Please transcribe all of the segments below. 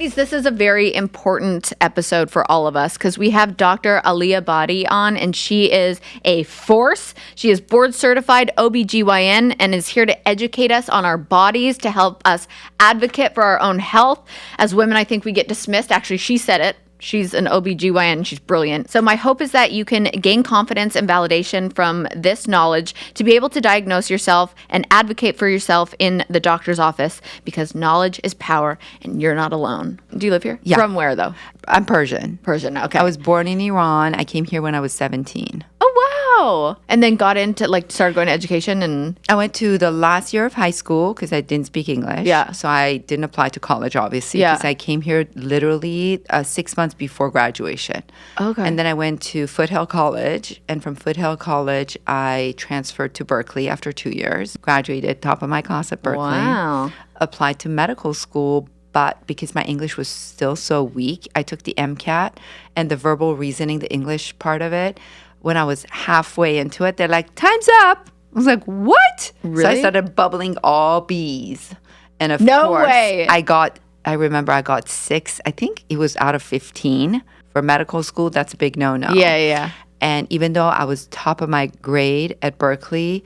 Ladies, this is a very important episode for all of us because we have Dr. Aliabadi on, and she is a force. She is board certified OBGYN and is here to educate us on our bodies to help us advocate for our own health. As women, I think we get dismissed. Actually, she said it. She's an OBGYN. She's brilliant. So my hope is that you can gain confidence and validation from this knowledge to be able to diagnose yourself and advocate for yourself in the doctor's office, because knowledge is power and you're not alone. Do you live here? Yeah. From where, though? I'm Persian. Persian, okay. I was born in Iran. I came here when I was 17. Oh, wow. And then got into, started going to education and... I went to the last year of high school because I didn't speak English. Yeah. So I didn't apply to college, obviously, Yeah. because I came here literally 6 months before graduation. Okay. And then I went to Foothill College. And from Foothill College, I transferred to Berkeley after 2 years. Graduated top of my class at Berkeley. Wow. Applied to medical school. But because my English was still so weak, I took the MCAT and the verbal reasoning, the English part of it. When I was halfway into it, they're like, time's up. I was like, what? Really? So I started bubbling all B's. And of No course, way. I remember I got 6. I think it was out of 15. For medical school, that's a big no-no. Yeah. And even though I was top of my grade at Berkeley,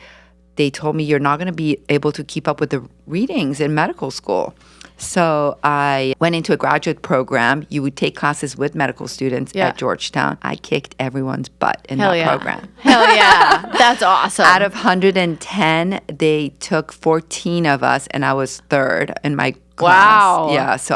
they told me you're not going to be able to keep up with the readings in medical school. So I went into a graduate program. You would take classes with medical students at Georgetown. I kicked everyone's butt in that program. Hell yeah. That's awesome. Out of 110, they took 14 of us, and I was third in my class. Wow. Yeah. So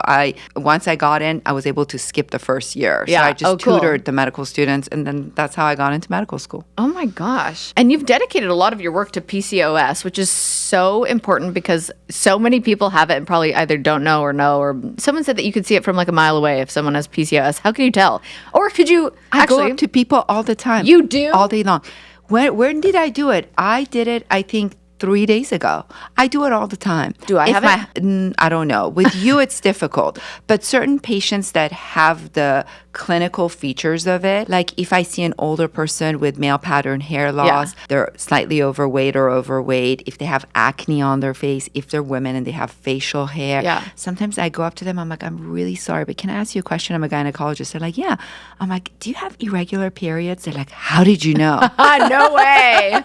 once I got in, I was able to skip the first year. Yeah. So I just cool. tutored the medical students, and then that's how I got into medical school. Oh my gosh. And you've dedicated a lot of your work to PCOS, which is so important because so many people have it and probably either don't know, or someone said that you could see it from a mile away if someone has PCOS. How can you tell? Or could you I go up to people all the time. You do? All day long. When did I do it? I did it, I think, 3 days ago. I do it all the time. Do I have it? I don't know. With you, it's difficult. But certain patients that have the clinical features of it, like if I see an older person with male pattern hair loss, they're slightly overweight or overweight, if they have acne on their face, if they're women and they have facial hair, sometimes I go up to them, I'm like, I'm really sorry, but can I ask you a question? I'm a gynecologist. They're like, yeah. I'm like, do you have irregular periods? They're like, how did you know? No way.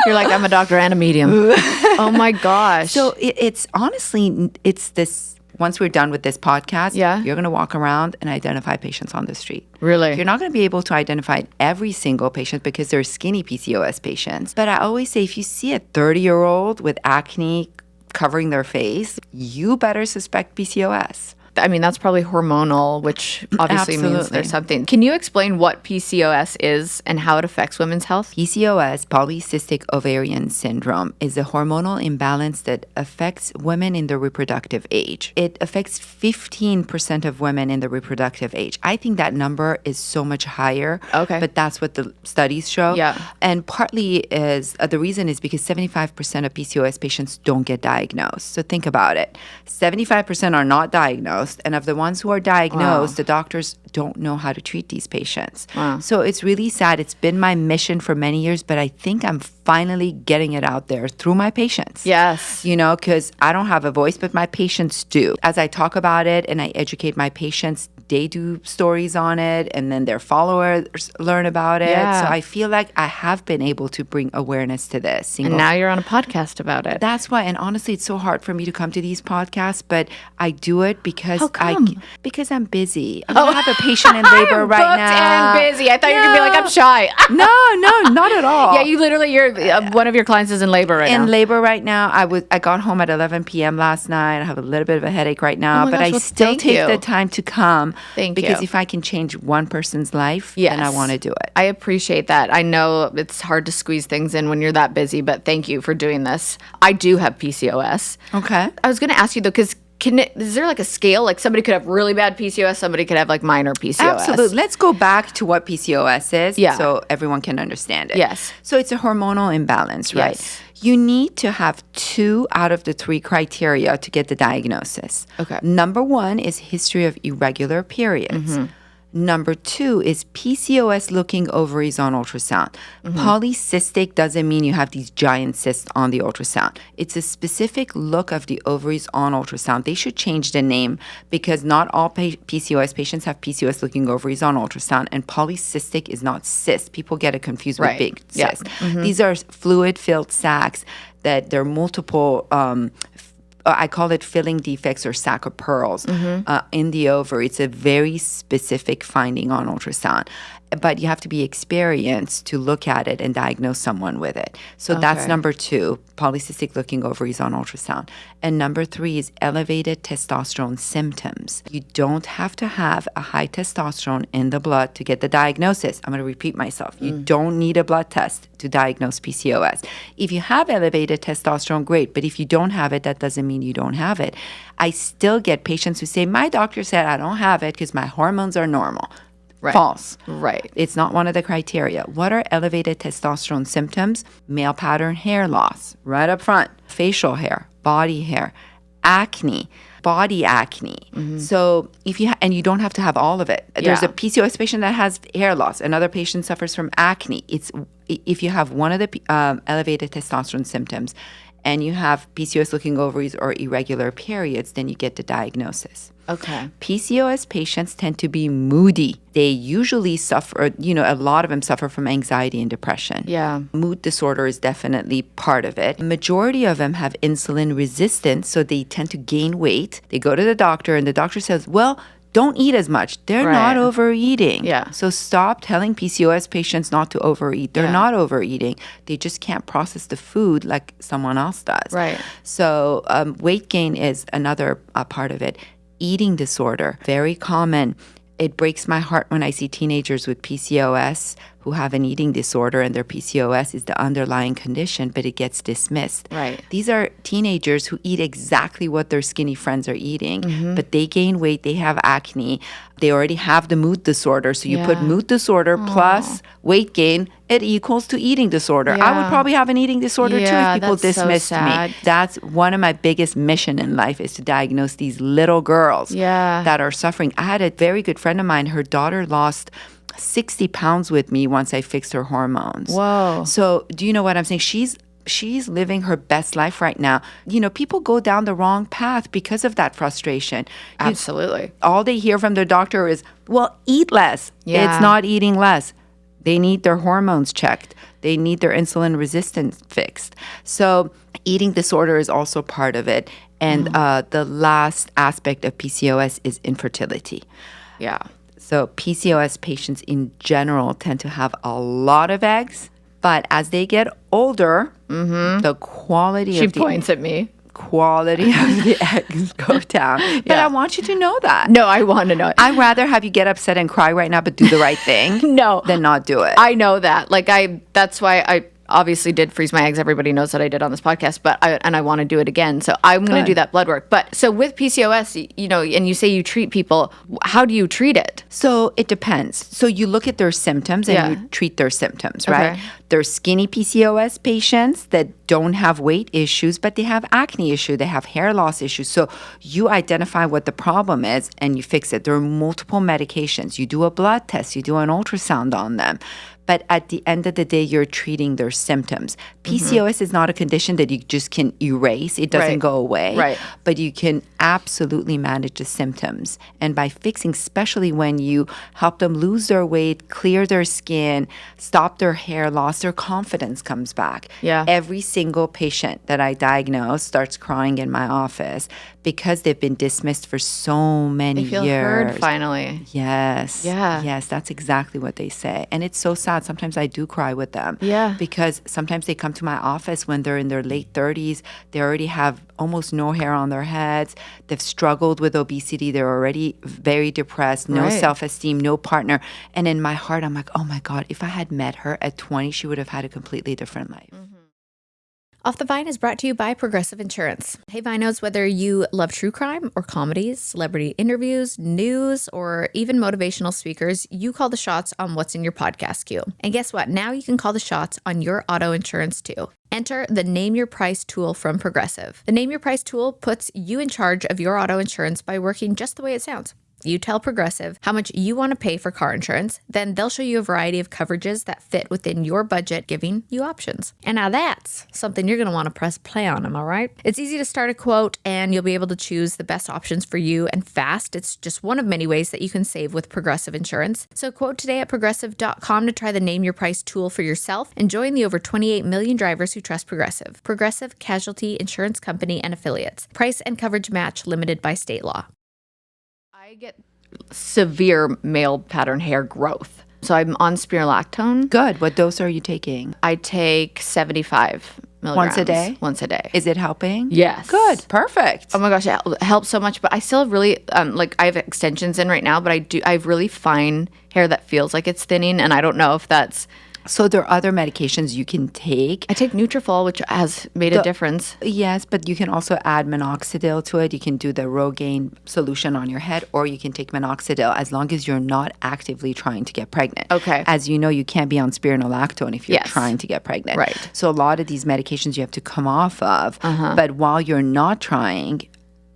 You're like, I'm a doctor and a medium. Oh my gosh. So it's honestly, it's this. Once we're done with this podcast, you're going to walk around and identify patients on the street. Really? You're not going to be able to identify every single patient because they're skinny PCOS patients. But I always say if you see a 30-year-old with acne covering their face, you better suspect PCOS. I mean, that's probably hormonal, which obviously means there's something. Can you explain what PCOS is and how it affects women's health? PCOS, polycystic ovarian syndrome, is a hormonal imbalance that affects women in the reproductive age. It affects 15% of women in the reproductive age. I think that number is so much higher. Okay. But that's what the studies show. Yeah. And partly is the reason is because 75% of PCOS patients don't get diagnosed. So think about it. 75% are not diagnosed. And of the ones who are diagnosed, the doctors don't know how to treat these patients. Wow. So it's really sad. It's been my mission for many years, but I think I'm finally getting it out there through my patients. Yes. Because I don't have a voice, but my patients do. As I talk about it and I educate my patients, they do stories on it, and then their followers learn about it. Yeah. So I feel like I have been able to bring awareness to this. And now you're on a podcast about it. That's why, and honestly, it's so hard for me to come to these podcasts, but I do it because How come? because I'm busy. I have a patient in labor right now. And busy. I thought you were gonna be like, I'm shy. No, not at all. Yeah, you literally, one of your clients is in labor right now. In labor right now. I got home at 11 p.m. last night. I have a little bit of a headache right now, but I still take the time to come. Thank because you. if I can change one person's life, then I want to do it. I appreciate that. I know it's hard to squeeze things in when you're that busy, but thank you for doing this. I do have PCOS. Okay. I was going to ask you though, because is there a scale? Like somebody could have really bad PCOS, somebody could have minor PCOS. Absolutely. Let's go back to what PCOS is so everyone can understand it. Yes. So it's a hormonal imbalance, right? Yes. You need to have 2 out of the 3 criteria to get the diagnosis. Okay. Number 1 is history of irregular periods. Mm-hmm. Number 2 is PCOS looking ovaries on ultrasound. Polycystic doesn't mean you have these giant cysts on the ultrasound. It's a specific look of the ovaries on ultrasound. They should change the name because not all PCOS patients have PCOS looking ovaries on ultrasound, and polycystic is not cyst. People get it confused with big cysts. These are fluid-filled sacs that there are multiple I call it filling defects or sac of pearls in the ovary. It's a very specific finding on ultrasound. But you have to be experienced to look at it and diagnose someone with it. So that's number 2, polycystic looking ovaries on ultrasound. And number 3 is elevated testosterone symptoms. You don't have to have a high testosterone in the blood to get the diagnosis. I'm going to repeat myself. You don't need a blood test to diagnose PCOS. If you have elevated testosterone, great. But if you don't have it, that doesn't mean you don't have it. I still get patients who say, my doctor said I don't have it because my hormones are normal. False. Right. It's not one of the criteria. What are elevated testosterone symptoms? Male pattern hair loss, right up front, facial hair, body hair, acne, body acne. So if you and you don't have to have all of it. There's a PCOS patient that has hair loss. Another patient suffers from acne. It's if you have one of the elevated testosterone symptoms and you have PCOS looking ovaries or irregular periods, then you get the diagnosis. Okay. PCOS patients tend to be moody. They usually suffer, a lot of them suffer from anxiety and depression. Yeah. Mood disorder is definitely part of it. Majority of them have insulin resistance, so they tend to gain weight. They go to the doctor and the doctor says, well, don't eat as much. They're not overeating. Yeah. So stop telling PCOS patients not to overeat. They're not overeating. They just can't process the food like someone else does. Right. So weight gain is another part of it. Eating disorder, very common. It breaks my heart when I see teenagers with PCOS who have an eating disorder and their PCOS is the underlying condition, but it gets dismissed. Right. These are teenagers who eat exactly what their skinny friends are eating, but they gain weight, they have acne, they already have the mood disorder. So you put mood disorder plus weight gain, it equals to eating disorder. I would probably have an eating disorder too if people dismissed me. That's one of my biggest mission in life is to diagnose these little girls that are suffering. I had a very good friend of mine, her daughter lost 60 pounds with me once I fixed her hormones. Whoa. So do you know what I'm saying? She's living her best life right now. People go down the wrong path because of that frustration. Absolutely. All they hear from their doctor is, well, eat less. Yeah. It's not eating less. They need their hormones checked. They need their insulin resistance fixed. So eating disorder is also part of it. And the last aspect of PCOS is infertility. Yeah. So PCOS patients in general tend to have a lot of eggs, but as they get older, the quality She of the points at me. quality of the eggs go down. But I want you to know that. No, I want to know it. I'd rather have you get upset and cry right now, but do the right thing. No. Than not do it. I know that. That's why I obviously did freeze my eggs. Everybody knows that I did on this podcast, but I want to do it again. So I'm going to do that blood work. But so with PCOS, and you say you treat people, how do you treat it? So it depends. So you look at their symptoms and you treat their symptoms, right? Okay. There's skinny PCOS patients that don't have weight issues, but they have acne issue, they have hair loss issues. So you identify what the problem is and you fix it. There are multiple medications. You do a blood test, you do an ultrasound on them. But at the end of the day, you're treating their symptoms. PCOS is not a condition that you just can erase. It doesn't go away. Right. But you can absolutely manage the symptoms. And by fixing, especially when you help them lose their weight, clear their skin, stop their hair loss, their confidence comes back. Yeah. Every single patient that I diagnose starts crying in my office because they've been dismissed for so many They feel years. heard finally. Yes. Yeah. Yes, that's exactly what they say. And it's so sad. Sometimes I do cry with them. Yeah. Because sometimes they come to my office when they're in their late 30s. They already have almost no hair on their heads. They've struggled with obesity. They're already very depressed, no self-esteem, no partner. And in my heart, I'm like, oh my God, if I had met her at 20, she would have had a completely different life. Off the Vine is brought to you by Progressive Insurance. Hey Vinos, whether you love true crime or comedies, celebrity interviews, news, or even motivational speakers, you call the shots on what's in your podcast queue. And guess what? Now you can call the shots on your auto insurance too. Enter the Name Your Price tool from Progressive. The Name Your Price tool puts you in charge of your auto insurance by working just the way it sounds. You tell Progressive how much you want to pay for car insurance, then they'll show you a variety of coverages that fit within your budget, giving you options. And now that's something you're going to want to press play on, am I right? It's easy to start a quote, and you'll be able to choose the best options for you and fast. It's just one of many ways that you can save with Progressive Insurance. So quote today at progressive.com to try the Name Your Price tool for yourself and join the over 28 million drivers who trust Progressive. Progressive Casualty Insurance Company and Affiliates. Price and coverage match limited by state law. I get severe male pattern hair growth. So I'm on spironolactone. Good. What dose are you taking? I take 75 milligrams. Once a day? Once a day. Is it helping? Yes. Good. Perfect. Oh my gosh, it helps so much. But I still really, I have extensions in right now, but I have really fine hair that feels like it's thinning. And I don't know if that's... So there are other medications you can take. I take Nutrafol, which has made a difference. Yes, but you can also add minoxidil to it. You can do the Rogaine solution on your head, or you can take minoxidil as long as you're not actively trying to get pregnant. Okay. As you know, you can't be on spironolactone if you're Yes. trying to get pregnant. Right. So a lot of these medications you have to come off of. But while you're not trying,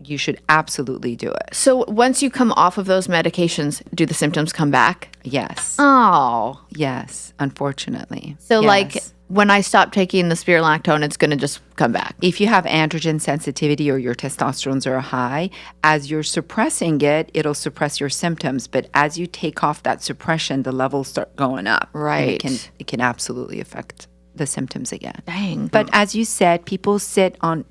you should absolutely do it. So once you come off of those medications, do the symptoms come back? Yes. Oh. Yes, unfortunately. So Yes. like when I stop taking the spironolactone, it's going to just come back. If you have androgen sensitivity or your testosterone are high, as you're suppressing it, it'll suppress your symptoms. But as you take off that suppression, the levels start going up. And Right. it can absolutely affect the symptoms again. Dang. But as you said, people sit on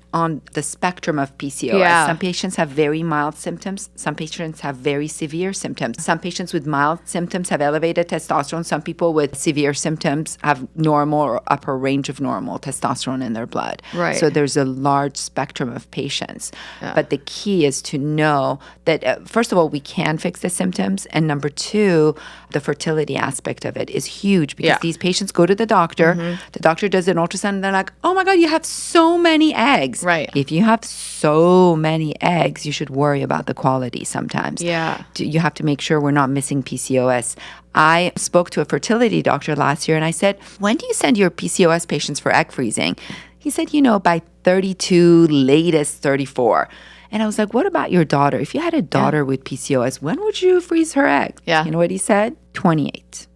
the spectrum of PCOS. Yeah. Some patients have very mild symptoms. Some patients have very severe symptoms. Some patients with mild symptoms have elevated testosterone. Some people with severe symptoms have normal or upper range of normal testosterone in their blood. Right. So there's a large spectrum of patients. But the key is to know that, first of all, we can fix the symptoms. And number two, the fertility aspect of it is huge because these patients go to the doctor. The doctor does an ultrasound and they're like, oh my God, you have so many eggs. Right. If you have so many eggs, you should worry about the quality sometimes. Yeah. You have to make sure we're not missing PCOS. I spoke to a fertility doctor last year and I said, when do you send your PCOS patients for egg freezing? He said, by 32, latest 34. And I was like, what about your daughter? If you had a daughter with PCOS, when would you freeze her egg? Yeah. You know what he said? 28.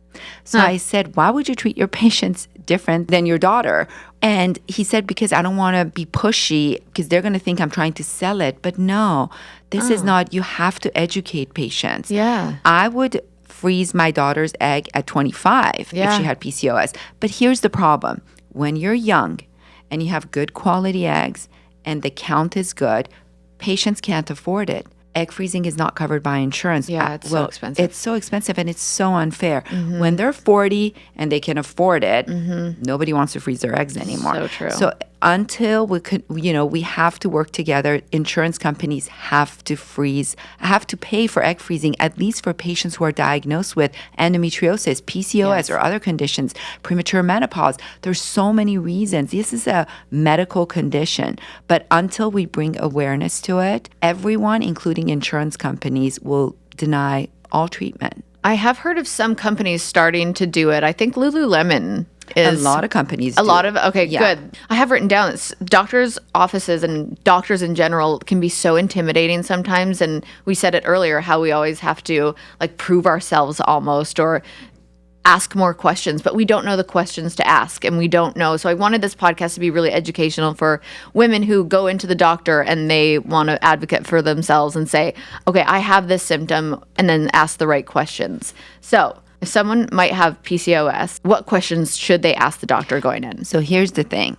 So I said, why would you treat your patients different than your daughter? And he said, because I don't want to be pushy because they're going to think I'm trying to sell it. But no, this is not, you have to educate patients. Yeah. I would freeze my daughter's egg at 25 if Yeah. she had PCOS. But here's the problem. When you're young and you have good quality eggs and the count is good, patients can't afford it. Egg freezing is not covered by insurance. Yeah, it's so expensive. It's so expensive and it's so unfair. When they're 40 and they can afford it, nobody wants to freeze their eggs anymore. So true. So until we could, we have to work together. Insurance companies have to pay for egg freezing, at least for patients who are diagnosed with endometriosis, PCOS, or other conditions, premature menopause. There's so many reasons. This is a medical condition. But until we bring awareness to it, everyone, including insurance companies, will deny all treatment. I have heard of some companies starting to do it. I think Lululemon is A lot of companies a do. lot of okay, Yeah. good. I have written down that doctors' offices and doctors in general can be so intimidating sometimes. And we said it earlier how we always have to prove ourselves almost or ask more questions, but we don't know the questions to ask and we don't know. So I wanted this podcast to be really educational for women who go into the doctor and they want to advocate for themselves and say, okay, I have this symptom, and then ask the right questions. So if someone might have PCOS, what questions should they ask the doctor going in? So here's the thing.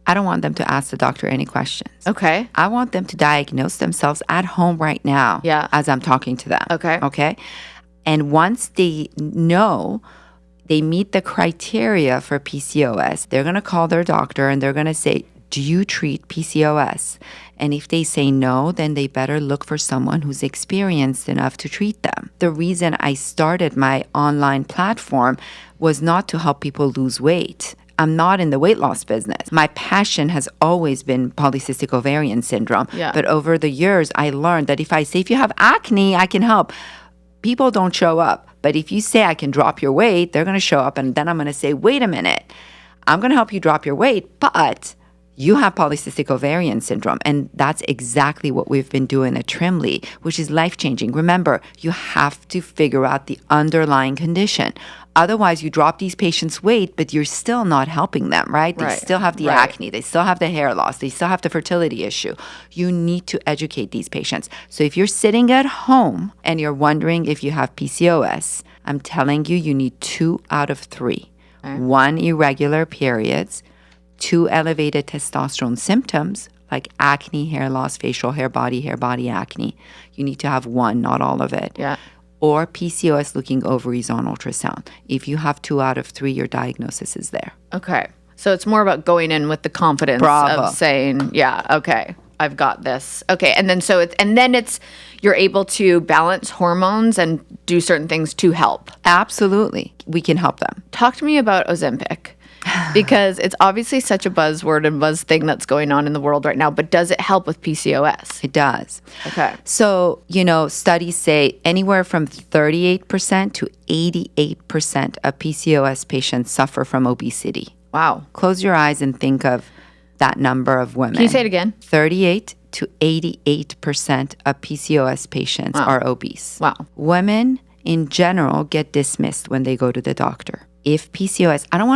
I don't want them to ask the doctor any questions. Okay. I want them to diagnose themselves at home right now as I'm talking to them. Okay. Okay. And once they know they meet the criteria for PCOS, they're going to call their doctor and they're going to say, do you treat PCOS? And if they say no, then they better look for someone who's experienced enough to treat them. The reason I started my online platform was not to help people lose weight. I'm not in the weight loss business. My passion has always been polycystic ovarian syndrome. Yeah. But over the years, I learned that if I say, if you have acne, I can help. People don't show up. But if you say I can drop your weight, they're going to show up. And then I'm going to say, wait a minute, I'm going to help you drop your weight, but you have polycystic ovarian syndrome. And that's exactly what we've been doing at Trimley, which is life-changing. Remember, you have to figure out the underlying condition. Otherwise, you drop these patients' weight, but you're still not helping them, right? They still have the acne. They still have the hair loss. They still have the fertility issue. You need to educate these patients. So if you're sitting at home and you're wondering if you have PCOS, I'm telling you, you need 2 out of 3. 1, irregular periods. 2, elevated testosterone symptoms like acne, hair loss, facial hair, body acne. You need to have 1, not all of it. Yeah. Or PCOS looking ovaries on ultrasound. If you have 2 out of 3, your diagnosis is there. Okay. So it's more about going in with the confidence of saying, yeah, okay, I've got this. Okay. And then it's you're able to balance hormones and do certain things to help. Absolutely. We can help them. Talk to me about Ozempic. Because it's obviously such a buzzword and buzz thing that's going on in the world right now, but does it help with PCOS? It does. Okay. So, studies say anywhere from 38% to 88% of PCOS patients suffer from obesity. Wow. Close your eyes and think of that number of women. Can you say it again? 38 to 88% of PCOS patients are obese. Wow. Women in general get dismissed when they go to the doctor. If PCOS, I don't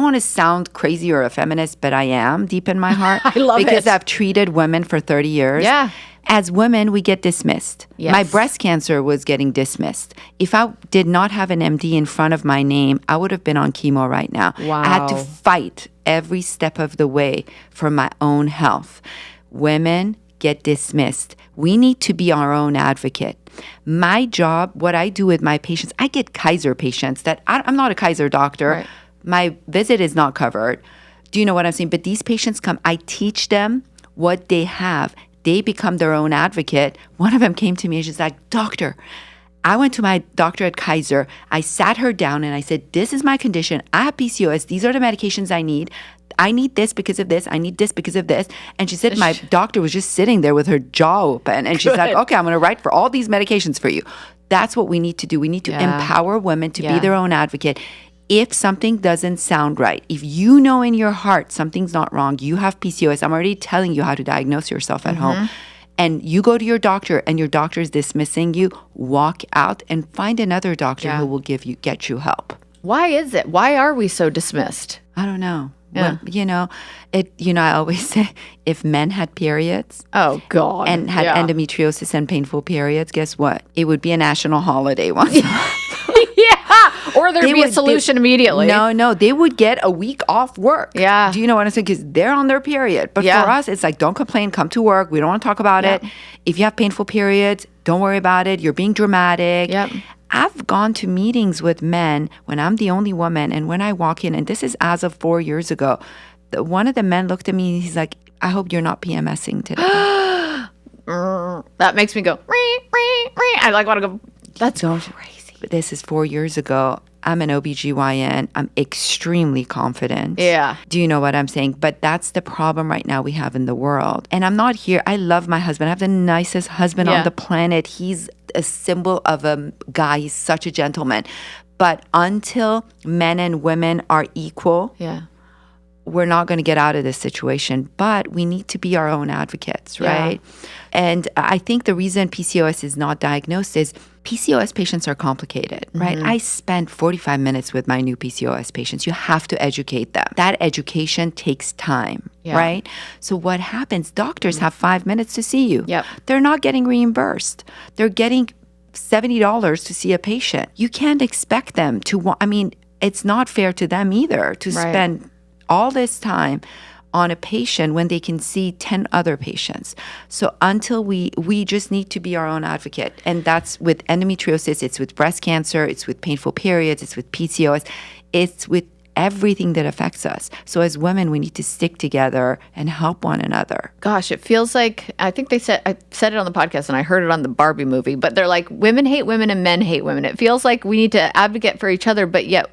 want to sound crazy or a feminist, but I am deep in my heart. I love it. Because I've treated women for 30 years. Yeah. As women, we get dismissed. Yes. My breast cancer was getting dismissed. If I did not have an MD in front of my name, I would have been on chemo right now. Wow. I had to fight every step of the way for my own health. Women get dismissed. We need to be our own advocate. My job, what I do with my patients, I get Kaiser patients that I'm not a Kaiser doctor. Right. My visit is not covered. Do you know what I'm saying? But these patients come, I teach them what they have. They become their own advocate. One of them came to me and she's like, doctor, I went to my doctor at Kaiser. I sat her down and I said, this is my condition. I have PCOS. These are the medications I need. I need this because of this. I need this because of this. And she said my doctor was just sitting there with her jaw open. And she's like, okay, I'm going to write for all these medications for you. That's what we need to do. We need to empower women to be their own advocate. If something doesn't sound right, if you know in your heart something's not wrong, you have PCOS, I'm already telling you how to diagnose yourself at home. And you go to your doctor and your doctor is dismissing you, walk out and find another doctor who will get you help. Why is it? Why are we so dismissed? I don't know. Yeah. Well, I always say if men had periods Oh, God. and had endometriosis and painful periods, guess what? It would be a national holiday once. Or there'd be a solution immediately. No, they would get a week off work. Yeah. Do you know what I'm saying? Because they're on their period. But for us, it's like, don't complain, come to work. We don't want to talk about it. If you have painful periods, don't worry about it. You're being dramatic. Yep. I've gone to meetings with men when I'm the only woman. And when I walk in, and this is as of 4 years ago, one of the men looked at me and he's like, I hope you're not PMSing today. That makes me go, I want to go, that's crazy. This is 4 years ago. I'm an OBGYN. I'm extremely confident. Yeah. Do you know what I'm saying? But that's the problem right now we have in the world. And I'm not here. I love my husband. I have the nicest husband on the planet. He's a symbol of a guy. He's such a gentleman. But until men and women are equal, we're not going to get out of this situation. But we need to be our own advocates, right? And I think the reason PCOS is not diagnosed is PCOS patients are complicated, right? I spent 45 minutes with my new PCOS patients. You have to educate them. That education takes time, right? So what happens, doctors have 5 minutes to see you. They're not getting reimbursed. They're getting $70 to see a patient. You can't expect them to it's not fair to them either to spend all this time on a patient when they can see 10 other patients. So until we just need to be our own advocate. And that's with endometriosis, it's with breast cancer, it's with painful periods, it's with PCOS, it's with everything that affects us. So as women, we need to stick together and help one another. Gosh, it feels like, I think I said it on the podcast and I heard it on the Barbie movie, but they're like, women hate women and men hate women. It feels like we need to advocate for each other, but yet,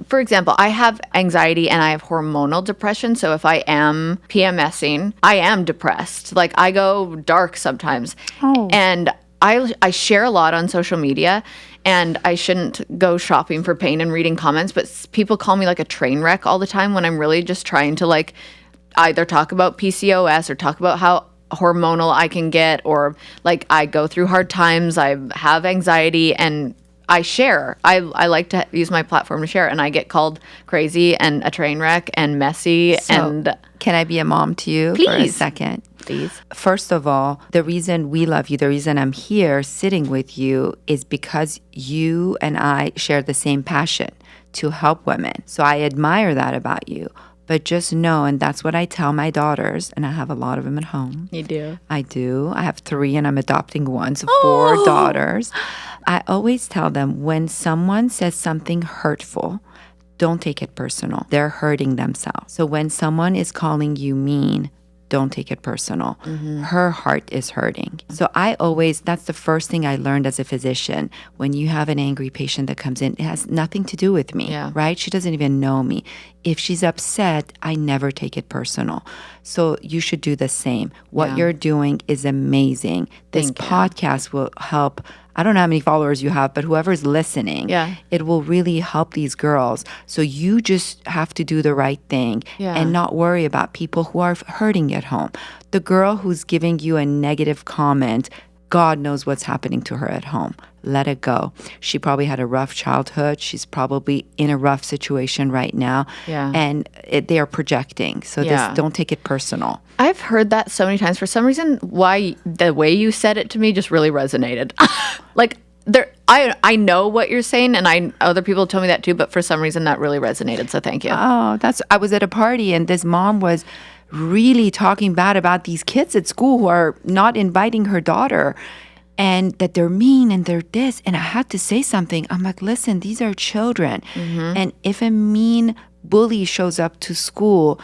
for example, I have anxiety and I have hormonal depression. So if I am PMSing, I am depressed. Like I go dark sometimes. And I share a lot on social media. And I shouldn't go shopping for pain and reading comments, but people call me like a train wreck all the time when I'm really just trying to either talk about PCOS or talk about how hormonal I can get, or like I go through hard times, I have anxiety, and I share. I like to use my platform to share, and I get called crazy and a train wreck and messy. And can I be a mom to you for a second? Please. First of all, the reason we love you, the reason I'm here sitting with you is because you and I share the same passion to help women. So I admire that about you. But just know, and that's what I tell my daughters, and I have a lot of them at home. You do? I do. I have 3 and I'm adopting 1, so 4 daughters. I always tell them when someone says something hurtful, don't take it personal. They're hurting themselves. So when someone is calling you mean, don't take it personal. Her heart is hurting. So that's the first thing I learned as a physician. When you have an angry patient that comes in, it has nothing to do with me, right? She doesn't even know me. If she's upset, I never take it personal. So you should do the same. What you're doing is amazing. This podcast will help. I don't know how many followers you have, but whoever's listening, it will really help these girls. So you just have to do the right thing and not worry about people who are hurting at home. The girl who's giving you a negative comment, God knows what's happening to her at home. Let it go. She probably had a rough childhood. She's probably in a rough situation right now. And they are projecting. So don't take it personal. I've heard that so many times. For some reason, the way you said it to me just really resonated. Like, I know what you're saying, and other people told me that too, but for some reason that really resonated. So thank you. Oh, I was at a party, and this mom was really talking bad about these kids at school who are not inviting her daughter, and that they're mean and they're this. And I had to say something. I'm like, listen, these are children. And if a mean bully shows up to school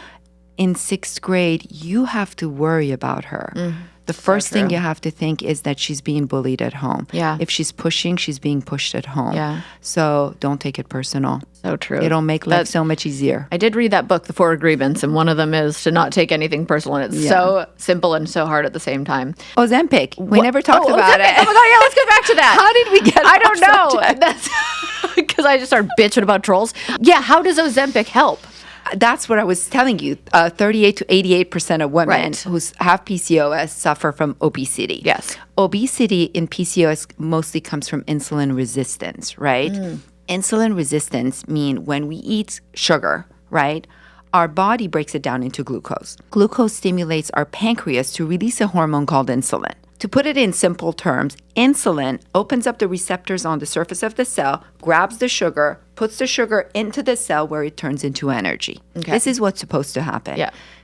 in 6th grade, you have to worry about her. The first thing you have to think is that she's being bullied at home. If she's pushing, she's being pushed at home. So don't take it personal. So true. It'll make life so much easier. I did read that book, The 4 Agreements, and one of them is to not take anything personal. And it's so simple and so hard at the same time. Ozempic. We never talked about it. Oh my God, yeah, let's get back to that. How did we get I don't know. That's because I just started bitching about trolls. Yeah, how does Ozempic help? That's what I was telling you. 38 to 88% of women who have PCOS suffer from obesity. Yes. Obesity in PCOS mostly comes from insulin resistance, right? Insulin resistance mean when we eat sugar, right? Our body breaks it down into glucose. Glucose stimulates our pancreas to release a hormone called insulin. To put it in simple terms, insulin opens up the receptors on the surface of the cell, grabs the sugar, puts the sugar into the cell where it turns into energy. This is what's supposed to happen.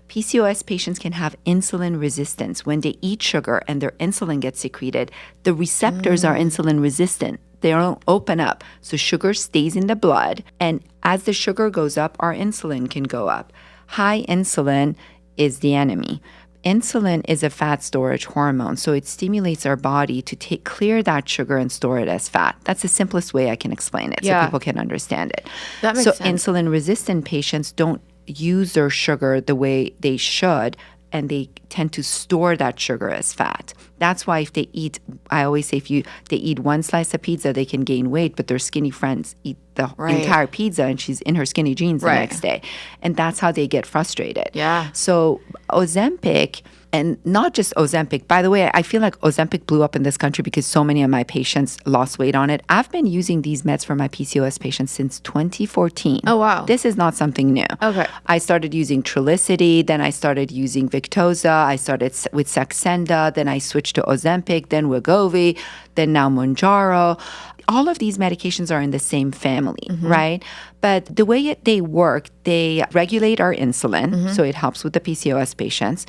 PCOS patients can have insulin resistance. When they eat sugar and their insulin gets secreted, the receptors are insulin resistant. They don't open up. So sugar stays in the blood. And as the sugar goes up, our insulin can go up. High insulin is the enemy. Insulin is a fat storage hormone, so it stimulates our body to clear that sugar and store it as fat. That's the simplest way I can explain it so people can understand it. That makes sense. Insulin-resistant patients don't use their sugar the way they should, and they tend to store that sugar as fat. That's why if they eat, I always say they eat 1 slice of pizza, they can gain weight, but their skinny friends eat the entire pizza and she's in her skinny jeans the next day. And that's how they get frustrated. So Ozempic, and not just Ozempic. By the way, I feel like Ozempic blew up in this country because so many of my patients lost weight on it. I've been using these meds for my PCOS patients since 2014. Oh, wow. This is not something new. Okay. I started using Trulicity, then I started using Victoza, I started with Saxenda, then I switched to Ozempic, then Wegovy, then now Mounjaro. All of these medications are in the same family, right? But the way they work, they regulate our insulin, so it helps with the PCOS patients.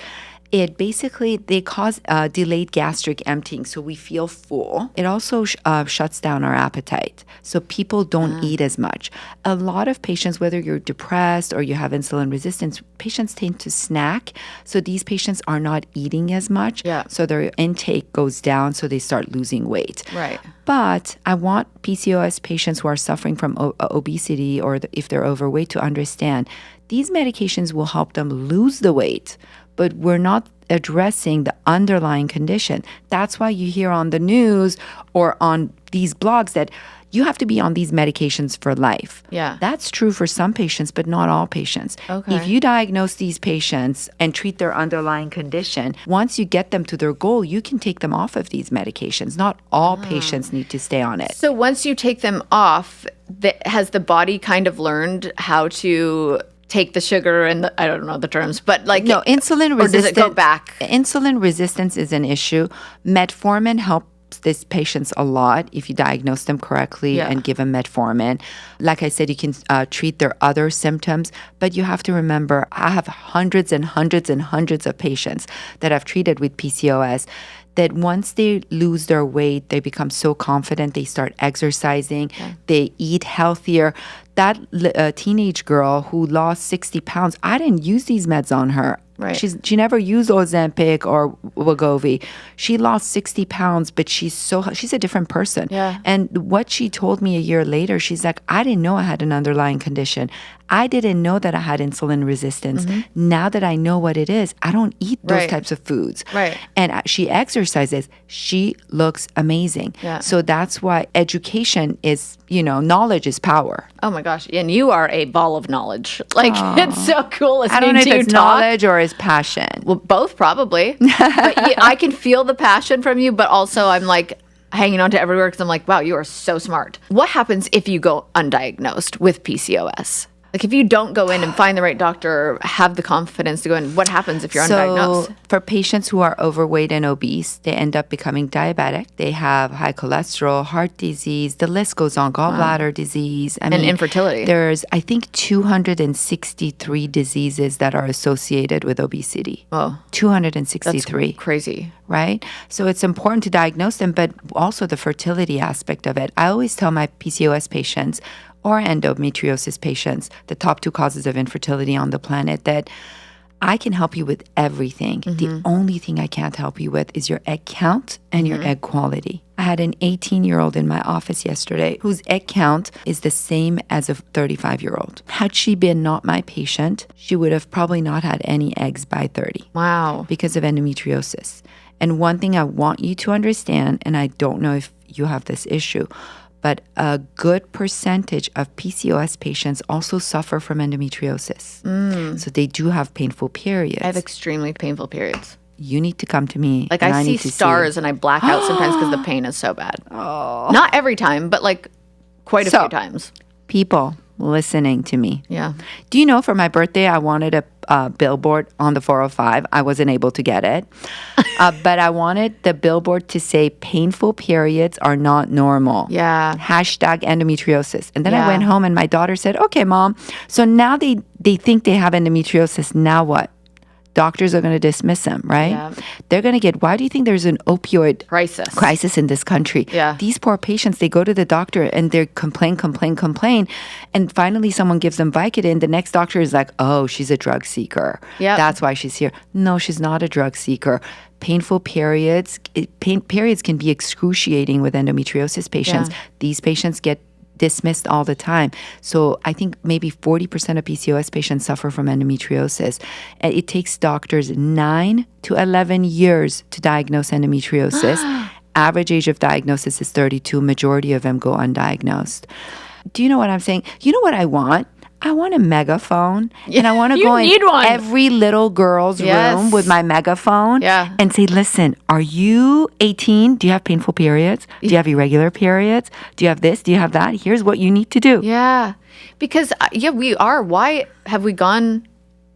They cause delayed gastric emptying, so we feel full. It also shuts down our appetite, so people don't eat as much. A lot of patients, whether you're depressed or you have insulin resistance, patients tend to snack, so these patients are not eating as much, so their intake goes down, so they start losing weight. Right. But I want PCOS patients who are suffering from obesity or if they're overweight to understand these medications will help them lose the weight, but we're not addressing the underlying condition. That's why you hear on the news or on these blogs that you have to be on these medications for life. Yeah. That's true for some patients, but not all patients. Okay. If you diagnose these patients and treat their underlying condition, once you get them to their goal, you can take them off of these medications. Not all patients need to stay on it. So once you take them off, has the body kind of learned how to take the sugar and I don't know the terms, but like No, insulin resistance. Or does it go back? Insulin resistance is an issue. Metformin helps these patients a lot if you diagnose them correctly and give them metformin. Like I said, you can treat their other symptoms, but you have to remember, I have hundreds and hundreds and hundreds of patients that I've treated with PCOS that once they lose their weight, they become so confident, they start exercising, they eat healthier. That teenage girl who lost 60 pounds, I didn't use these meds on her. Right. She never used Ozempic or Wegovy. She lost 60 pounds, but she's a different person. Yeah. And what she told me a year later, she's like, I didn't know I had an underlying condition. I didn't know that I had insulin resistance. Now that I know what it is, I don't eat those types of foods. Right. And she exercises. She looks amazing. Yeah. So that's why education is, knowledge is power. Oh my gosh. And you are a ball of knowledge. Like it's so cool listening I don't know if to you it's talk. knowledge or it's passion. Well, both probably. But I can feel the passion from you, but also I'm like hanging on to every word because I'm like, wow, you are so smart. What happens if you go undiagnosed with PCOS? Like if you don't go in and find the right doctor or have the confidence to go in, what happens if you're undiagnosed? So for patients who are overweight and obese, they end up becoming diabetic. They have high cholesterol, heart disease, the list goes on, gallbladder disease. And infertility. There's, I think, 263 diseases that are associated with obesity. Oh, 263. that's crazy. Right? So it's important to diagnose them, but also the fertility aspect of it. I always tell my PCOS patients or endometriosis patients, the top 2 causes of infertility on the planet, that I can help you with everything. The only thing I can't help you with is your egg count and your egg quality. I had an 18-year-old in my office yesterday whose egg count is the same as a 35-year-old. Had she been not my patient, she would have probably not had any eggs by 30. Wow. Because of endometriosis. And one thing I want you to understand, and I don't know if you have this issue, but a good percentage of PCOS patients also suffer from endometriosis. So they do have painful periods. I have extremely painful periods. You need to come to me. Like and I see need to stars and I black out sometimes because the pain is so bad. Not every time, but like quite a few times. People listening to me. Yeah. Do you know for my birthday, I wanted a billboard on the 405. I wasn't able to get it. But I wanted the billboard to say painful periods are not normal. Yeah. Hashtag endometriosis. And then I went home and my daughter said, okay, Mom, so now they think they have endometriosis. Now what? Doctors are going to dismiss them, right? Yeah. They're going to get, why do you think there's an opioid crisis in this country? Yeah. These poor patients, they go to the doctor and they complain. And finally someone gives them Vicodin. The next doctor is like, oh, she's a drug seeker. Yep. That's why she's here. No, she's not a drug seeker. Painful periods, periods can be excruciating with endometriosis patients. Yeah. These patients get dismissed all the time. So I think maybe 40% of PCOS patients suffer from endometriosis. And it takes doctors 9 to 11 years to diagnose endometriosis. Average age of diagnosis is 32. Majority of them go undiagnosed. Do you know what I'm saying? You know what I want? I want a megaphone, and I want to go in every little girl's room with my megaphone and say, listen, are you 18? Do you have painful periods? Do you have irregular periods? Do you have this? Do you have that? Here's what you need to do. Yeah. Because, we are. Why have we gone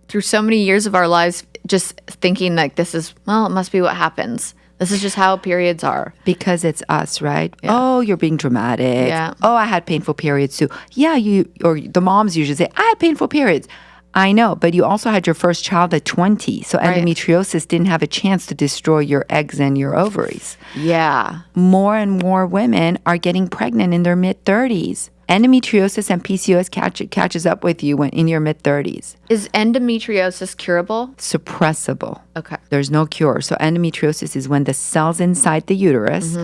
through so many years of our lives just thinking like this is, well, it must be what happens. This is just how periods are. Because it's us, right? Yeah. Oh, you're being dramatic. Yeah. Oh, I had painful periods too. Yeah, or the moms usually say, I had painful periods. I know, but you also had your first child at 20. So endometriosis didn't have a chance to destroy your eggs and your ovaries. Yeah. More and more women are getting pregnant in their mid-30s. Endometriosis and PCOS catches up with you when in your mid-30s. Is endometriosis curable? Suppressible. Okay. There's no cure. So endometriosis is when the cells inside the uterus,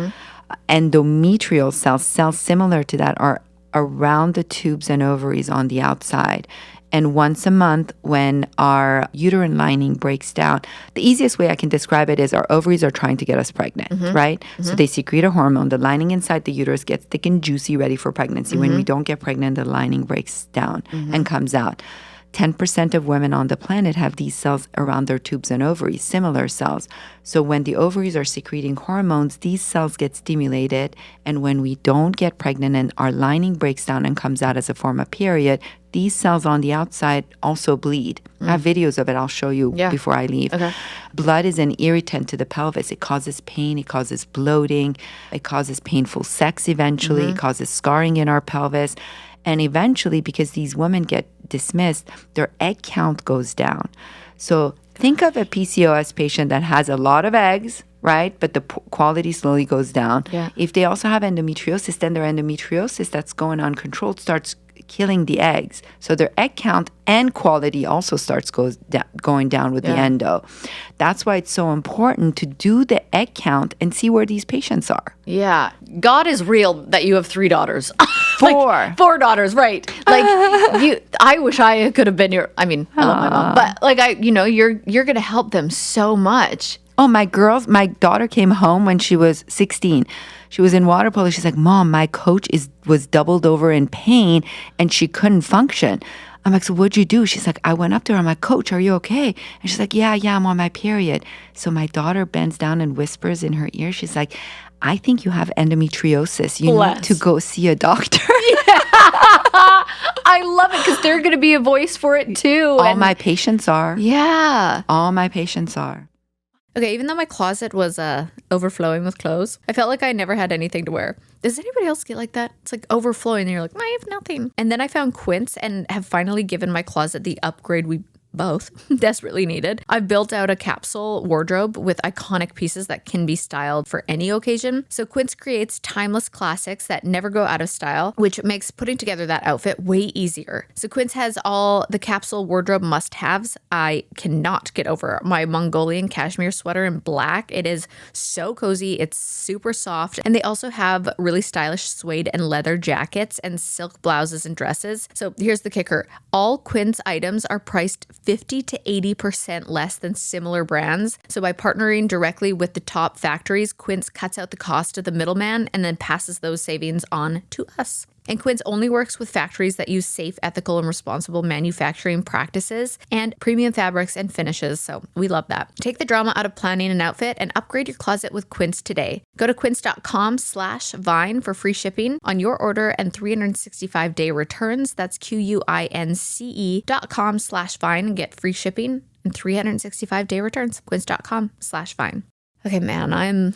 endometrial cells similar to that, are around the tubes and ovaries on the outside. and once a month when our uterine lining breaks down. The easiest way I can describe it is our ovaries are trying to get us pregnant, right? So they secrete a hormone. The lining inside the uterus gets thick and juicy, ready for pregnancy. When we don't get pregnant, the lining breaks down and comes out. 10% of women on the planet have these cells around their tubes and ovaries, similar cells. So when the ovaries are secreting hormones, these cells get stimulated. And when we don't get pregnant and our lining breaks down and comes out as a form of period, these cells on the outside also bleed. I have videos of it. I'll show you before I leave. Okay. Blood is an irritant to the pelvis. It causes pain. It causes bloating. It causes painful sex eventually. It causes scarring in our pelvis. And eventually, because these women get dismissed, their egg count goes down. So think of a PCOS patient that has a lot of eggs, right? But the quality slowly goes down. Yeah. If they also have endometriosis, then their endometriosis that's going uncontrolled starts killing the eggs. So their egg count and quality also starts going down with the endo. That's why it's so important to do the egg count and see where these patients are. Yeah. God is real that you have 3 daughters. 4. 4 daughters, right. Like I wish I could have been your, I mean, I love my mom, but like you're going to help them so much. Oh, my daughter came home when she was 16. She was in water polo. She's like, Mom, my coach was doubled over in pain and she couldn't function. I'm like, so what'd you do? She's like, I went up to her. I'm like, Coach, are you okay? And she's like, yeah, I'm on my period. So my daughter bends down and whispers in her ear. She's like, I think you have endometriosis. You need to go see a doctor. I love it because they're going to be a voice for it too. All my patients are. Yeah. All my patients are. Okay, even though my closet was overflowing with clothes, I felt like I never had anything to wear. Does anybody else get like that? It's like overflowing and you're like, I have nothing. And then I found Quince and have finally given my closet the upgrade we both desperately needed. I've built out a capsule wardrobe with iconic pieces that can be styled for any occasion. So Quince creates timeless classics that never go out of style, which makes putting together that outfit way easier. So Quince has all the capsule wardrobe must-haves. I cannot get over my Mongolian cashmere sweater in black. It is so cozy. It's super soft. And they also have really stylish suede and leather jackets and silk blouses and dresses. So here's the kicker. All Quince items are priced 50 to 80% less than similar brands. So by partnering directly with the top factories, Quince cuts out the cost of the middleman and then passes those savings on to us. And Quince only works with factories that use safe, ethical, and responsible manufacturing practices and premium fabrics and finishes. So we love that. Take the drama out of planning an outfit and upgrade your closet with Quince today. Go to quince.com/vine for free shipping on your order and 365-day returns. That's QUINCE.com/vine and get free shipping and 365-day returns. Quince.com/vine. Okay, man, I'm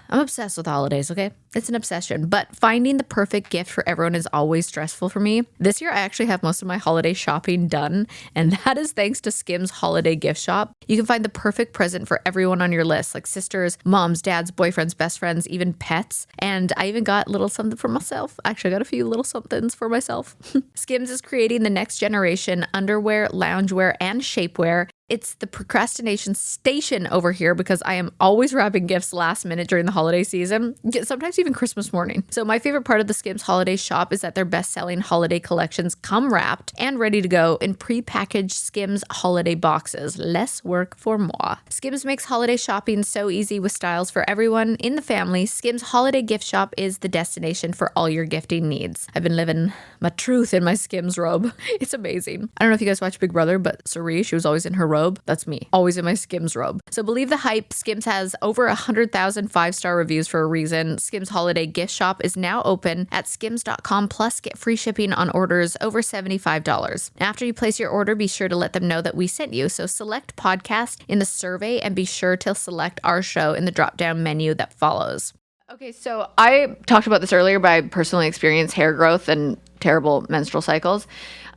obsessed with holidays, okay? It's an obsession, but finding the perfect gift for everyone is always stressful for me. This year, I actually have most of my holiday shopping done, and that is thanks to Skims Holiday Gift Shop. You can find the perfect present for everyone on your list, like sisters, moms, dads, boyfriends, best friends, even pets. And I even got a little something for myself. Actually, I got a few little somethings for myself. Skims is creating the next generation underwear, loungewear, and shapewear. It's the procrastination station over here because I am always wrapping gifts last minute during the holiday season, sometimes even Christmas morning. So my favorite part of the Skims holiday shop is that their best-selling holiday collections come wrapped and ready to go in pre-packaged Skims holiday boxes. Less work for moi. Skims makes holiday shopping so easy with styles for everyone in the family. Skims holiday gift shop is the destination for all your gifting needs. I've been living my truth in my Skims robe. It's amazing. I don't know if you guys watch Big Brother, but Suri, she was always in her robe. That's me, always in my Skims robe. So believe the hype. Skims has over 100,000 5-star reviews for a reason. Skims holiday gift shop is now open at skims.com, plus get free shipping on orders over $75. After you place your order, be sure to let them know that we sent you. So select podcast in the survey and be sure to select our show in the drop-down menu that follows. Okay, so I talked about this earlier, but I personally experienced hair growth and terrible menstrual cycles.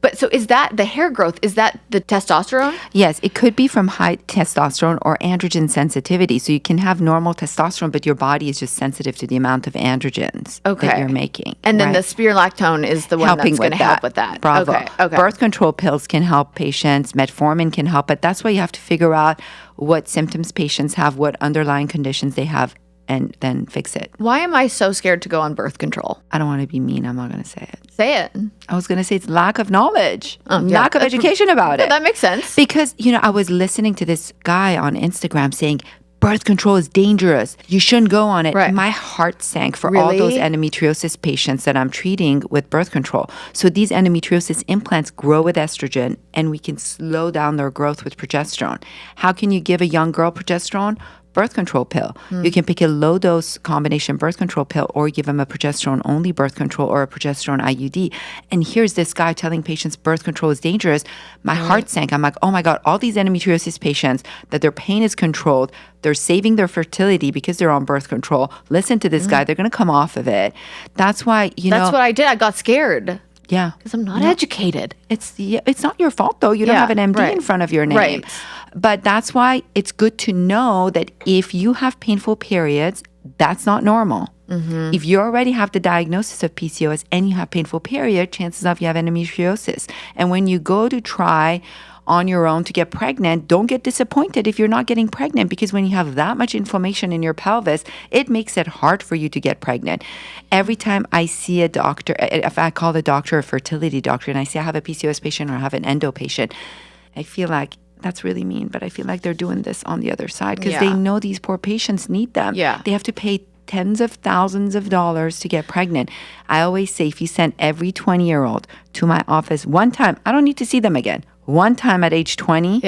But so is that the hair growth? Is that the testosterone? Yes, it could be from high testosterone or androgen sensitivity. So you can have normal testosterone, but your body is just sensitive to the amount of androgens that you're making. And then the spirulactone is the one helping that's going to help with that. Bravo. Okay. Birth control pills can help patients. Metformin can help. But that's why you have to figure out what symptoms patients have, what underlying conditions they have, and then fix it. Why am I so scared to go on birth control? I don't want to be mean. I'm not going to say it. Say it. I was going to say it's lack of knowledge, Yeah. lack of education about it. That makes sense. Because, I was listening to this guy on Instagram saying, birth control is dangerous. You shouldn't go on it. Right. My heart sank for all those endometriosis patients that I'm treating with birth control. So these endometriosis implants grow with estrogen, and we can slow down their growth with progesterone. How can you give a young girl progesterone? Birth control pill. You can pick a low dose combination birth control pill, or give them a progesterone only birth control or a progesterone IUD. And here's this guy telling patients birth control is dangerous. My heart sank. I'm like, oh my God, all these endometriosis patients that their pain is controlled, they're saving their fertility because they're on birth control. Listen to this guy. They're going to come off of it. That's why, That's what I did. I got scared. Yeah. Because I'm not educated. It's not your fault, though. You don't have an MD in front of your name. Right. But that's why it's good to know that if you have painful periods, that's not normal. If you already have the diagnosis of PCOS and you have painful period, chances are you have endometriosis. And when you go to try on your own to get pregnant, don't get disappointed if you're not getting pregnant, because when you have that much inflammation in your pelvis, it makes it hard for you to get pregnant. Every time I see a doctor, if I call the doctor a fertility doctor and I say I have a PCOS patient or I have an endo patient, I feel like that's really mean, but I feel like they're doing this on the other side because they know these poor patients need them. Yeah. They have to pay tens of thousands of dollars to get pregnant. I always say, if you send every 20-year-old to my office one time, I don't need to see them again. One time at age 20,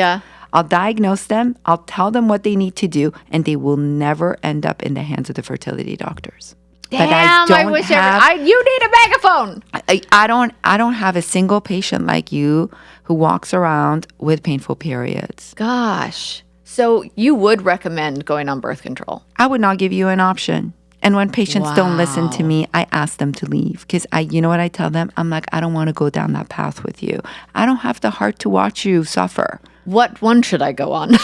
I'll diagnose them, I'll tell them what they need to do, and they will never end up in the hands of the fertility doctors. Damn, but I wish you need a megaphone. I don't have a single patient like you who walks around with painful periods. Gosh. So you would recommend going on birth control? I would not give you an option. And when patients don't listen to me, I ask them to leave, because you know what I tell them? I'm like, I don't want to go down that path with you. I don't have the heart to watch you suffer. What one should I go on?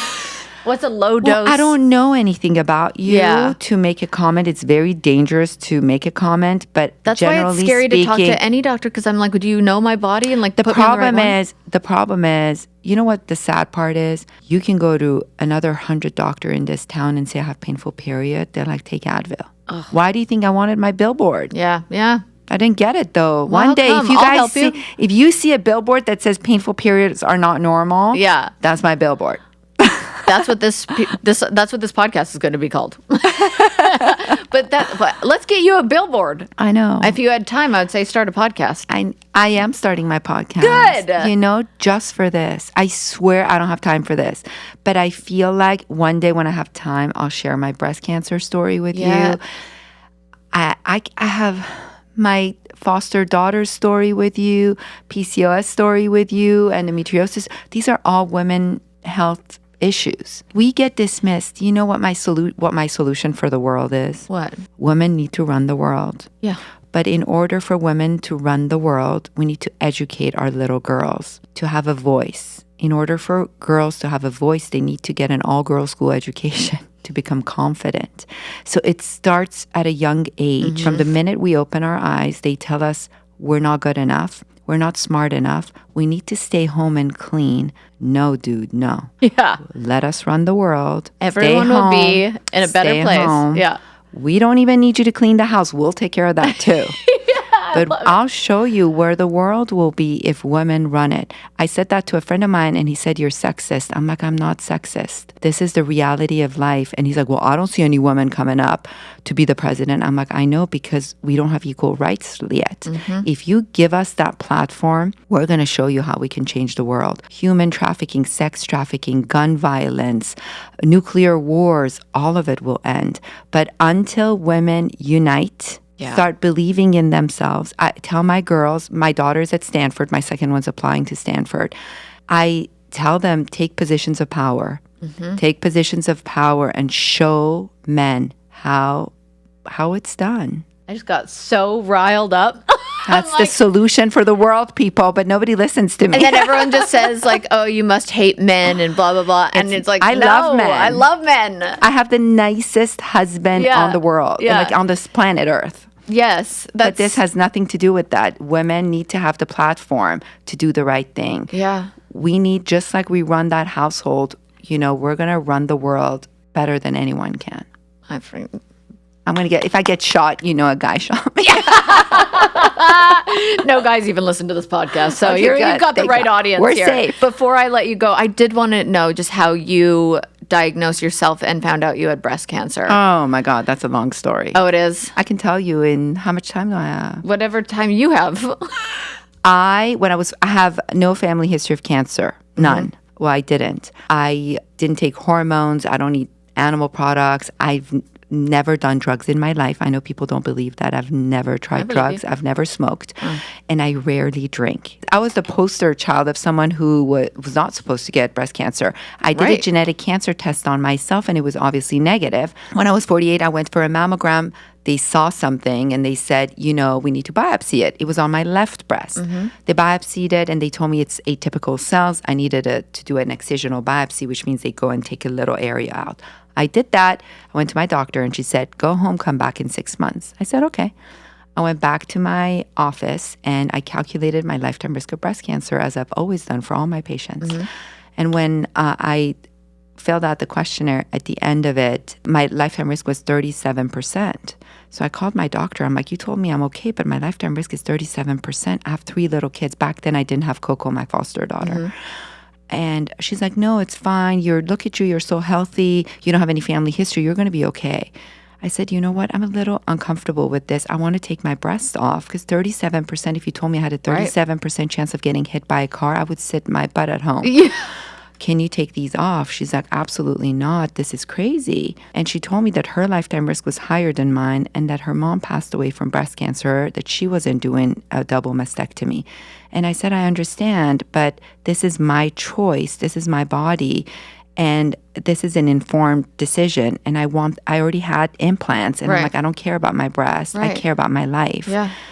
What's a low dose? I don't know anything about you to make a comment. It's very dangerous to make a comment, but that's why it's scary to talk to any doctor, because I'm like, do you know my body? And like, the problem is, you know what the sad part is? You can go to another 100 doctor in this town and say I have painful period. They're like, take Advil. Ugh. Why do you think I wanted my billboard? Yeah. I didn't get it though. Well, one day, if you see a billboard that says painful periods are not normal, that's my billboard. That's what this podcast is going to be called. But let's get you a billboard. I know. If you had time, I would say start a podcast. I am starting my podcast. Good. Just for this. I swear I don't have time for this. But I feel like one day when I have time, I'll share my breast cancer story with you. I have my foster daughter's story with you, PCOS story with you, endometriosis. These are all women health issues. We get dismissed. You know what my solution for the world is? What? Women need to run the world. Yeah. But in order for women to run the world, we need to educate our little girls to have a voice. In order for girls to have a voice, they need to get an all-girls school education to become confident. So it starts at a young age. From the minute we open our eyes, they tell us we're not good enough. We're not smart enough. We need to stay home and clean. No, dude, no. Yeah. Let us run the world. Everyone will be in a better place. Home. Yeah. We don't even need you to clean the house. We'll take care of that too. But I'll show you where the world will be if women run it. I said that to a friend of mine and he said, you're sexist. I'm like, I'm not sexist. This is the reality of life. And he's like, well, I don't see any women coming up to be the president. I'm like, I know, because we don't have equal rights yet. If you give us that platform, we're going to show you how we can change the world. Human trafficking, sex trafficking, gun violence, nuclear wars, all of it will end. But until women unite, start believing in themselves. I tell my girls, my daughter's at Stanford, my second one's applying to Stanford. I tell them, take positions of power. Take positions of power and show men how it's done. I just got so riled up. That's the solution for the world, people, but nobody listens to me. And then everyone just says like, oh, you must hate men and blah, blah, blah. And it's like, I love men. I love men. I have the nicest husband on the world, like on this planet Earth. Yes. But this has nothing to do with that. Women need to have the platform to do the right thing. Yeah. We need, just like we run that household, we're going to run the world better than anyone can. if I get shot, a guy shot me. No guys even listen to this podcast, so Okay, you've good. got the Thank right God. audience We're here. safe. Before I let you go, I did want to know just how you diagnosed yourself and found out you had breast cancer. Oh my God, that's a long story. Oh, it is? I can tell you in how much time do I have? Whatever time you have. I have no family history of cancer. None. Well, I didn't. I didn't take hormones. I don't eat animal products. I've never done drugs in my life. I know people don't believe that. I've never tried drugs. I've never smoked. And I rarely drink. I was the poster child of someone who was not supposed to get breast cancer. I did a genetic cancer test on myself, and it was obviously negative. When I was 48, I went for a mammogram. They saw something and they said, we need to biopsy it. It was on my left breast. They biopsied it and they told me it's atypical cells. I needed to do an excisional biopsy, which means they go and take a little area out. I did that. I went to my doctor and she said, go home, come back in 6 months. I said, okay. I went back to my office and I calculated my lifetime risk of breast cancer, as I've always done for all my patients. And when I filled out the questionnaire, at the end of it, my lifetime risk was 37%. So I called my doctor. I'm like, you told me I'm okay, but my lifetime risk is 37%. I have 3 little kids. Back then, I didn't have Coco, my foster daughter. And she's like, no, it's fine. Look at you. You're so healthy. You don't have any family history. You're going to be okay. I said, you know what? I'm a little uncomfortable with this. I want to take my breasts off because 37%, if you told me I had a 37% chance of getting hit by a car, I would sit my butt at home. Can you take these off? She's like, absolutely not. This is crazy. And she told me that her lifetime risk was higher than mine and that her mom passed away from breast cancer, that she wasn't doing a double mastectomy. And I said, I understand, but this is my choice. This is my body. And this is an informed decision. And I already had implants. And I'm like, I don't care about my breast. I care about my life.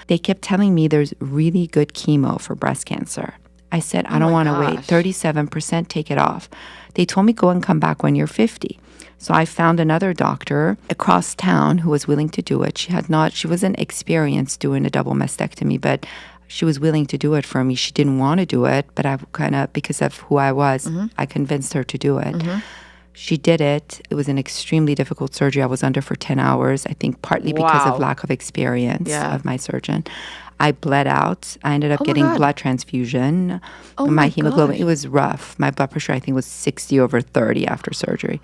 They kept telling me there's really good chemo for breast cancer. I said, I don't want to wait. 37%, take it off. They told me go and come back when you're 50. So I found another doctor across town who was willing to do it. She wasn't experienced doing a double mastectomy, but she was willing to do it for me. She didn't want to do it, but I because of who I was, I convinced her to do it. She did it. It was an extremely difficult surgery. I was under for 10 hours, I think partly because of lack of experience of my surgeon. I bled out. I ended up getting blood transfusion. My hemoglobin, it was rough. My blood pressure, I think, was 60/30 after surgery.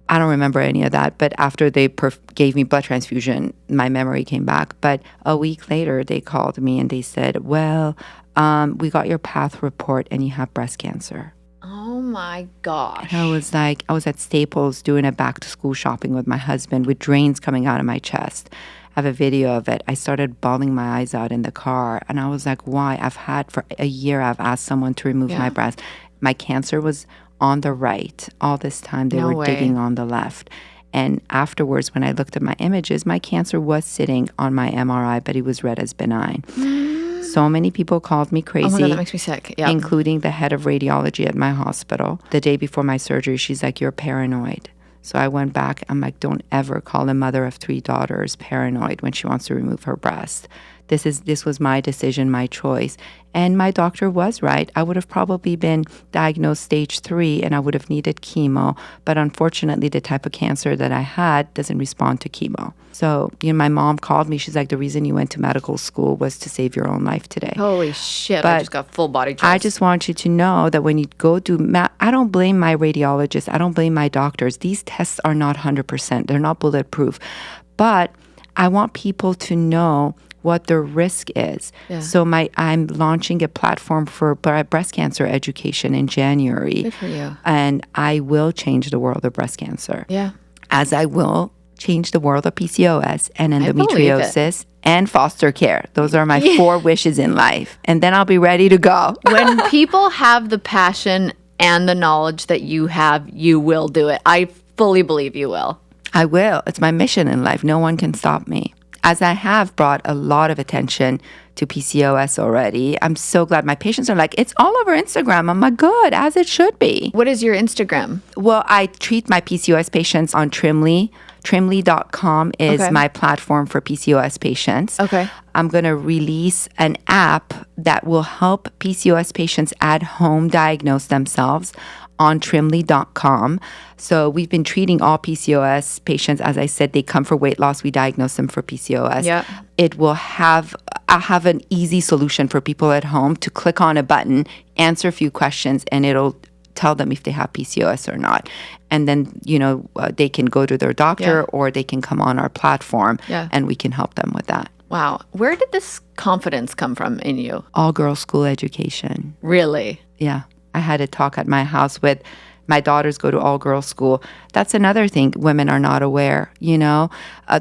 I don't remember any of that, but after they gave me blood transfusion, my memory came back. But a week later, they called me and they said, well, we got your path report and you have breast cancer. Oh my gosh. And I was at Staples doing a back-to-school shopping with my husband with drains coming out of my chest. I have a video of it. I started bawling my eyes out in the car. And I was like, why? For a year, I've asked someone to remove my breast. My cancer was on the right. All this time, they were digging on the left. And afterwards, when I looked at my images, my cancer was sitting on my MRI, but it was read as benign. So many people called me crazy. Oh my God, that makes me sick. Yep. Including the head of radiology at my hospital. The day before my surgery, she's like, you're paranoid. So I went back. I'm like, don't ever call a mother of 3 daughters paranoid when she wants to remove her breast. This was my decision, my choice. And my doctor was right. I would have probably been diagnosed stage 3 and I would have needed chemo. But unfortunately, the type of cancer that I had doesn't respond to chemo. So, my mom called me. She's like, the reason you went to medical school was to save your own life today. Holy shit. But I just got full body chills. I just want you to know that when you go do I don't blame my radiologist. I don't blame my doctors. These tests are not 100%. They're not bulletproof. But I want people to know what the risk is. So I'm launching a platform for breast cancer education in January. Good for you. And I will change the world of breast cancer. Yeah. As I will change the world of PCOS and believe endometriosis and foster care. Those are my 4 wishes in life. And then I'll be ready to go. When people have the passion and the knowledge that you have, you will do it. I fully believe you will. I will. It's my mission in life. No one can stop me. As I have brought a lot of attention to PCOS already, I'm so glad. My patients are like, it's all over Instagram. I'm like, good, as it should be. What is your Instagram? Well, I treat my PCOS patients on Trimly. Trimly.com is my platform for PCOS patients. Okay. I'm going to release an app that will help PCOS patients at home diagnose themselves on trimly.com. So we've been treating all PCOS patients. As I said, they come for weight loss. We diagnose them for PCOS. Yeah. It will have an easy solution for people at home to click on a button, answer a few questions, and it'll tell them if they have PCOS or not. And then, they can go to their doctor or they can come on our platform and we can help them with that. Wow. Where did this confidence come from in you? All girls school education. Really? Yeah. I had a talk at my house with my daughters go to all girls school. That's another thing women are not aware.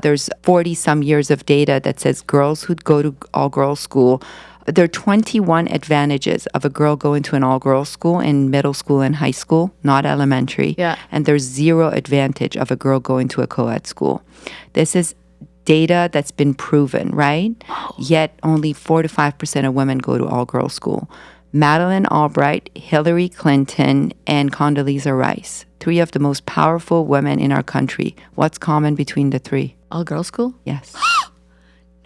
There's 40 some years of data that says girls who go to all girls school, there are 21 advantages of a girl going to an all girls school in middle school and high school, not elementary. Yeah. And there's 0 advantage of a girl going to a co-ed school. This is data that's been proven, right? Wow. Yet only 4 to 5% of women go to all girls school. Madeleine Albright, Hillary Clinton, and Condoleezza Rice, 3 of the most powerful women in our country. What's common between the 3? All girls school? Yes.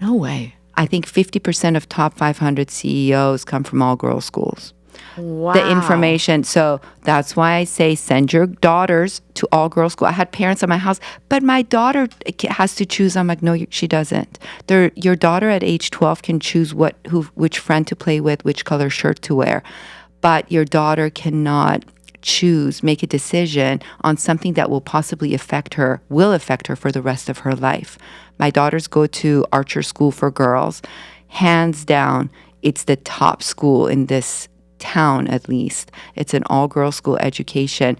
No way. I think 50% of top 500 CEOs come from all girls schools. Wow. The information. So that's why I say send your daughters to all girls school. I had parents at my house, but my daughter has to choose. I'm like, no, she doesn't. Your daughter at age 12 can choose which friend to play with, which color shirt to wear. But your daughter cannot make a decision on something that will affect her for the rest of her life. My daughters go to Archer School for Girls. Hands down, it's the top school in this town, at least. It's an all-girls school education.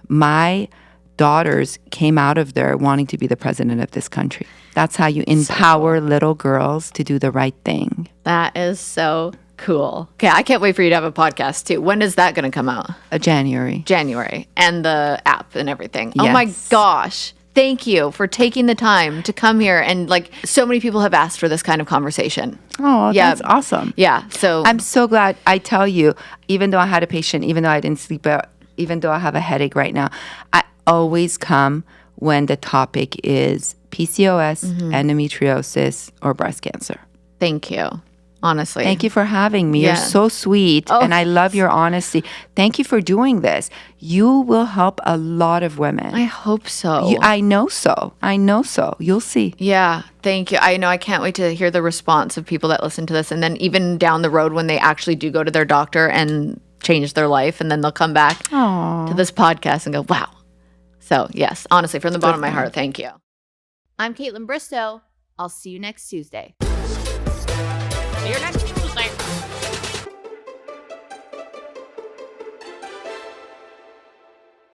My daughters came out of there wanting to be the president of this country. That's how you empower little girls to do the right thing. That is so cool. Okay, I can't wait for you to have a podcast too. When is that going to come out? January. And the app and everything. Yes. Oh my gosh. Thank you for taking the time to come here. And so many people have asked for this kind of conversation. Oh, that's awesome. Yeah. So I'm so glad. I tell you, even though I had a patient, even though I didn't sleep, even though I have a headache right now, I always come when the topic is PCOS, endometriosis, or breast cancer. Thank you. Honestly. Thank you for having me. Yeah. You're so sweet, and I love your honesty. Thank you for doing this. You will help a lot of women. I hope so. I know so. You'll see. Yeah, thank you. I know. I can't wait to hear the response of people that listen to this. And then even down the road when they actually do go to their doctor and change their life, and then they'll come back to this podcast and go, wow. So yes, honestly, from the bottom of my heart, thank you. I'm Kaitlyn Bristowe. I'll see you next Tuesday. You're not